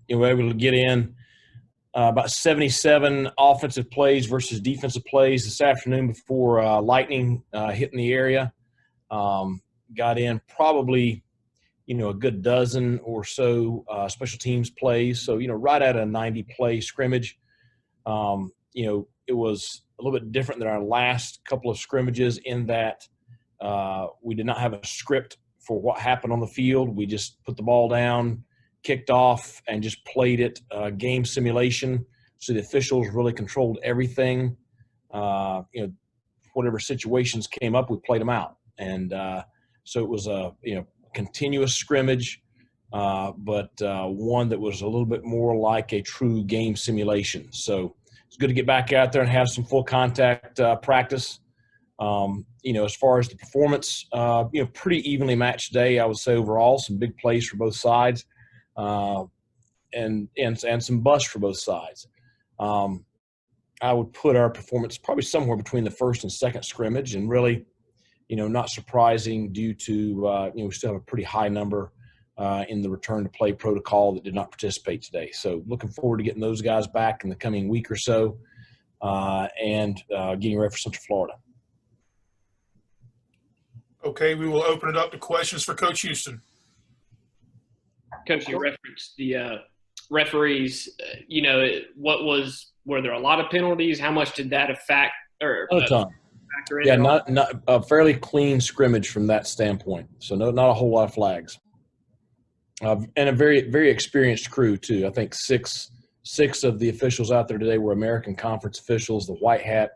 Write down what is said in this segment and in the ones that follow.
we're able to get in about 77 offensive plays versus defensive plays this afternoon before lightning hitting the area. Got in probably, a good dozen or so special teams plays. So, right at a 90-play scrimmage. It was a little bit different than our last couple of scrimmages in that we did not have a script for what happened on the field. We just put the ball down, kicked off, and just played it game simulation. So the officials really controlled everything. Whatever situations came up, we played them out. And so it was a continuous scrimmage, but one that was a little bit more like a true game simulation. So it's good to get back out there and have some full contact practice. As far as the performance, pretty evenly matched day, I would say overall. Some big plays for both sides, and some busts for both sides. I would put our performance probably somewhere between the first and second scrimmage, and really, not surprising due to we still have a pretty high number in the return to play protocol that did not participate today. So looking forward to getting those guys back in the coming week or so, and getting ready for Central Florida. Okay, we will open it up to questions for Coach Houston. Coach, you referenced the referees. Were there a lot of penalties? How much did that affect? Or a ton. Factor in? Yeah, not a fairly clean scrimmage from that standpoint. So not a whole lot of flags, and a very, very experienced crew too. I think six of the officials out there today were American Conference officials, the white hat.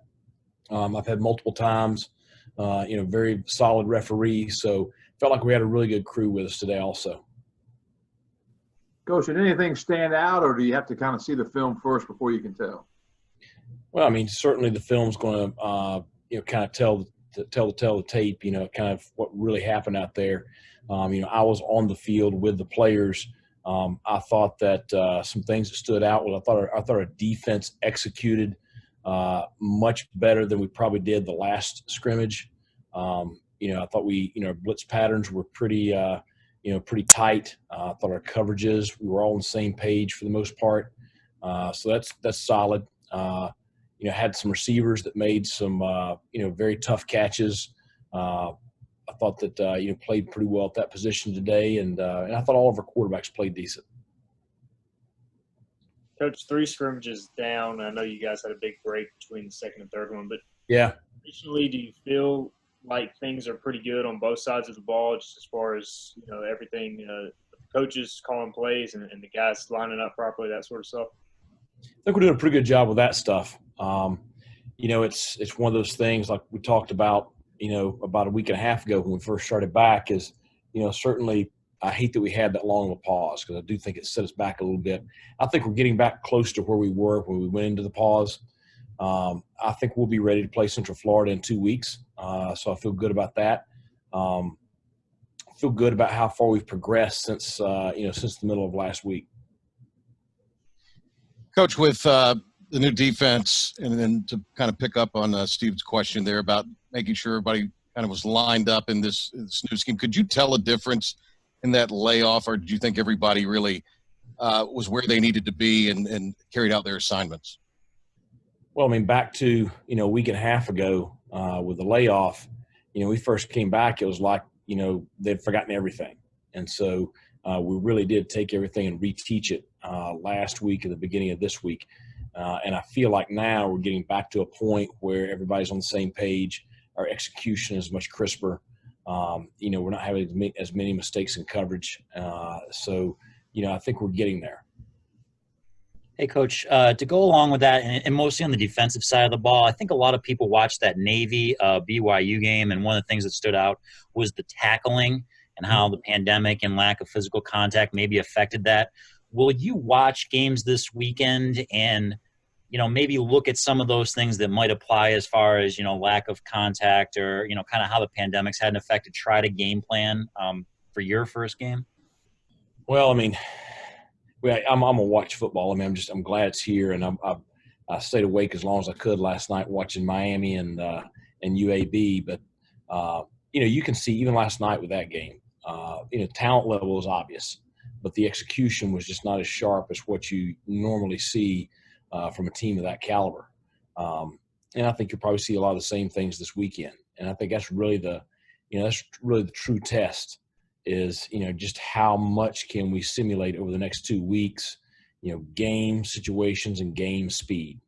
I've had multiple times. Very solid referee. So felt like we had a really good crew with us today also. Coach, did anything stand out, or do you have to kind of see the film first before you can tell? Well, certainly the film's going to, kind of tell the tape, kind of what really happened out there. I was on the field with the players. I thought that some things that stood out was I thought our defense executed much better than we probably did the last scrimmage. I thought our blitz patterns were pretty tight. I thought our coverages, we were all on the same page for the most part. So that's solid. Had some receivers that made some, very tough catches. I thought that, played pretty well at that position today. And I thought all of our quarterbacks played decent. Coach, 3 scrimmages down. I know you guys had a big break between the second and third one, but yeah, recently, do you feel like things are pretty good on both sides of the ball, just as far as everything, the coaches calling plays and the guys lining up properly, that sort of stuff? I think we're doing a pretty good job with that stuff. It's one of those things like we talked about, about a week and a half ago when we first started back is, certainly I hate that we had that long of a pause because I do think it set us back a little bit. I think we're getting back close to where we were when we went into the pause. I think we'll be ready to play Central Florida in 2 weeks. So I feel good about that. I feel good about how far we've progressed since the middle of last week. Coach, with the new defense, and then to kind of pick up on Steve's question there about making sure everybody kind of was lined up in this new scheme, could you tell a difference in that layoff, or did you think everybody really was where they needed to be and carried out their assignments? Well, back to, a week and a half ago with the layoff, we first came back, it was like, they'd forgotten everything. And so we really did take everything and reteach it last week at the beginning of this week. And I feel like now we're getting back to a point where everybody's on the same page. Our execution is much crisper. We're not having as many mistakes in coverage. So I think we're getting there. Hey, Coach, to go along with that, and mostly on the defensive side of the ball, I think a lot of people watched that Navy BYU game, and one of the things that stood out was the tackling and how the pandemic and lack of physical contact maybe affected that. Will you watch games this weekend and, maybe look at some of those things that might apply as far as, lack of contact or, kind of how the pandemic's had an effect to try to game plan for your first game? Well, I'm gonna watch football. I'm glad it's here, and I stayed awake as long as I could last night watching Miami and UAB. But you can see even last night with that game, talent level is obvious. but the execution was just not as sharp as what you normally see from a team of that caliber. And I think you'll probably see a lot of the same things this weekend. And I think that's really the true test is, just how much can we simulate over the next 2 weeks, game situations and game speed.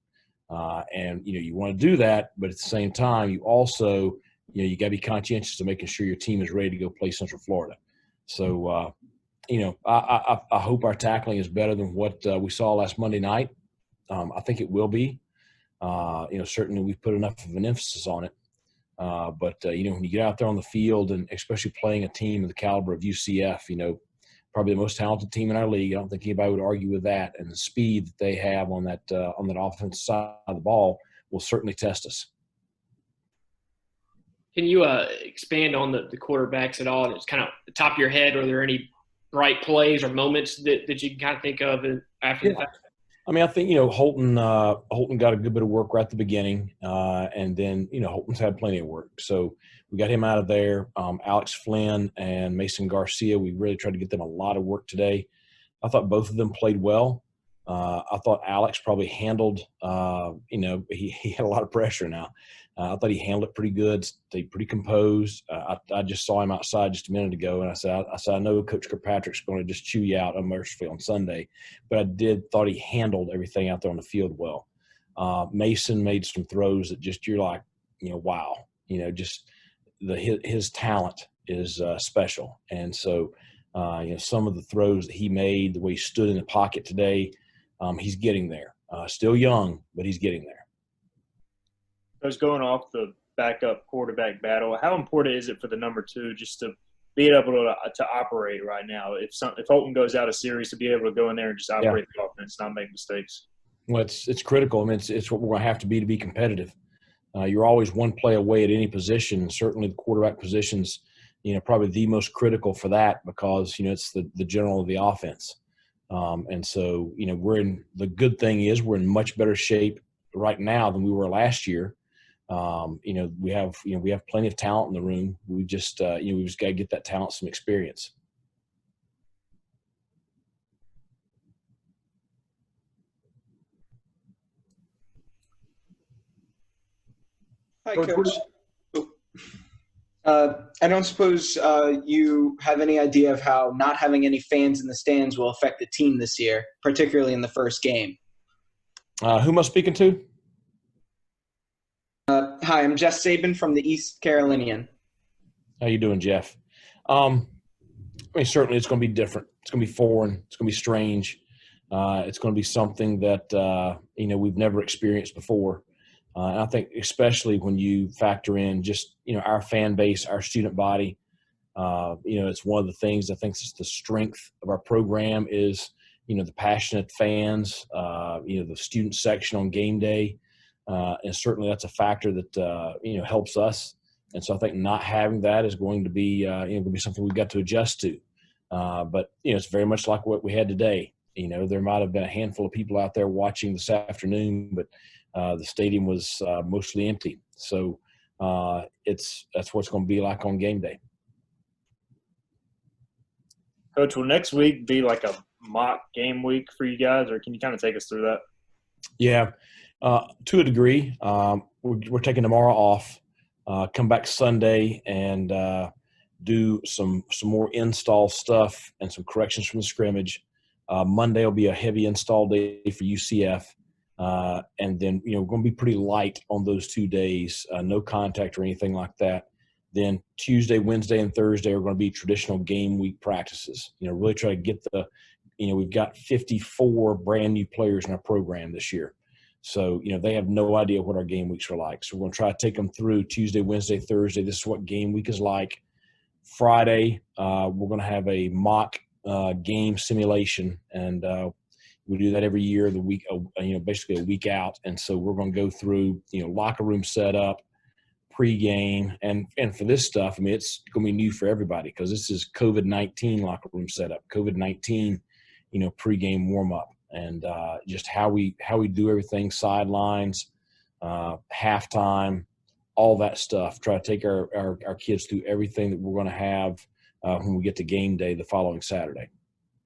And, you want to do that, but at the same time, you also, you got to be conscientious of making sure your team is ready to go play Central Florida. So, I hope our tackling is better than what we saw last Monday night. I think it will be. Certainly we've put enough of an emphasis on it. But when you get out there on the field, and especially playing a team of the caliber of UCF, probably the most talented team in our league, I don't think anybody would argue with that. And the speed that they have on that offensive side of the ball will certainly test us. Can you expand on the quarterbacks at all? And it's kind of the top of your head. Are there any bright plays or moments that you can kind of think of after the fact? I mean, I think, Holton got a good bit of work right at the beginning. And then, Holton's had plenty of work. So we got him out of there. Alex Flynn and Mason Garcia, we really tried to get them a lot of work today. I thought both of them played well. I thought Alex probably handled, he had a lot of pressure now. I thought he handled it pretty good, stayed pretty composed. I just saw him outside just a minute ago, and I said, I know Coach Kirkpatrick's going to just chew you out unmercifully on Sunday, but I thought he handled everything out there on the field well. Mason made some throws that just, you're like, wow, just his talent is special. And so, some of the throws that he made, the way he stood in the pocket today, he's getting there. Still young, but he's getting there. I was going off the backup quarterback battle. How important is it for the number 2 just to be able to operate right now? If Holton goes out of series, to be able to go in there and just operate the offense, not make mistakes. Well, it's critical. I mean, it's what we're going to have to be competitive. You're always one play away at any position, and certainly the quarterback position's, probably the most critical for that because, it's the general of the offense. And so, the good thing is we're in much better shape right now than we were last year. We have plenty of talent in the room. We just got to get that talent some experience. Hi, Coach. I don't suppose you have any idea of how not having any fans in the stands will affect the team this year, particularly in the first game. Who am I speaking to? Hi, I'm Jeff Sabin from the East Carolinian. How you doing, Jeff? Certainly it's going to be different. It's going to be foreign. It's going to be strange. It's going to be something that, we've never experienced before. And I think especially when you factor in just, our fan base, our student body, it's one of the things I think is the strength of our program is, the passionate fans, the student section on game day. And certainly that's a factor that, helps us. And so I think not having that is going to be, going to be something we've got to adjust to. But, it's very much like what we had today. There might have been a handful of people out there watching this afternoon, but the stadium was mostly empty. So that's what it's going to be like on game day. Coach, will next week be like a mock game week for you guys, or can you kind of take us through that? Yeah, to a degree. We're taking tomorrow off, come back Sunday and do some more install stuff and some corrections from the scrimmage. Monday will be a heavy install day for UCF. And then, we're going to be pretty light on those 2 days, no contact or anything like that. Then Tuesday, Wednesday, and Thursday are going to be traditional game week practices. Really try to get we've got 54 brand new players in our program this year. So, they have no idea what our game weeks are like. So we're going to try to take them through Tuesday, Wednesday, Thursday. This is what game week is like. Friday, we're going to have a mock game simulation, and we do that every year, the week, basically a week out. And so we're going to go through, locker room setup, pregame, and for this stuff, it's going to be new for everybody because this is COVID-19 locker room setup, COVID-19, pregame warm up, and just how we do everything, sidelines, halftime, all that stuff. Try to take our kids through everything that we're going to have when we get to game day the following Saturday.